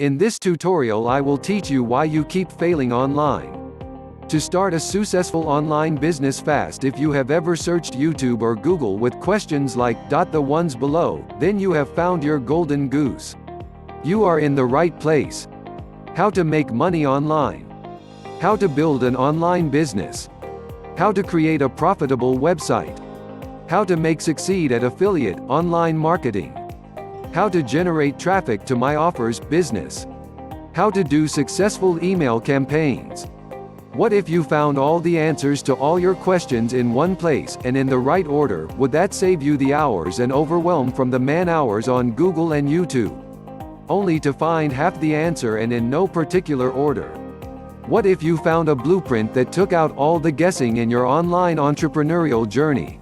In this tutorial I will teach you why you keep failing online. To start a successful online business fast, if you have ever searched YouTube or Google with questions like the ones below, then you have found your golden goose. You are in the right place. How to make money online. How to build an online business. How to create a profitable website. How to make succeed at affiliate, online marketing. How to generate traffic to my offers business. How to do successful email campaigns. What if you found all the answers to all your questions in one place, and in the right order? Would that save you the hours and overwhelm from the man-hours on Google and YouTube? Only to find half the answer and in no particular order. What if you found a blueprint that took out all the guessing in your online entrepreneurial journey?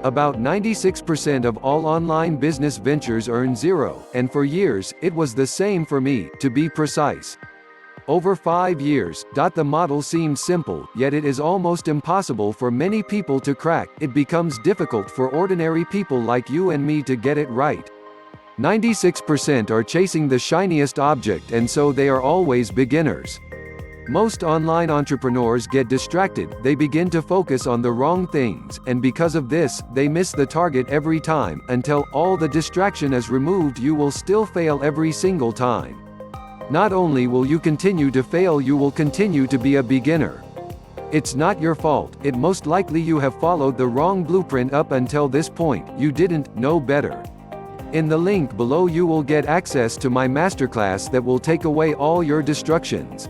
About 96% of all online business ventures earn zero, and for years, it was the same for me, to be precise. Over 5 years, the model seemed simple, yet it is almost impossible for many people to crack. It becomes difficult for ordinary people like you and me to get it right. 96% are chasing the shiniest object, and so they are always beginners. Most online entrepreneurs get distracted, they begin to focus on the wrong things, and because of this, they miss the target every time. Until all the distraction is removed, you will still fail every single time. Not only will you continue to fail, you will continue to be a beginner. It's not your fault, it most likely you have followed the wrong blueprint up until this point. You didn't know better. In the link below you will get access to my masterclass that will take away all your distractions.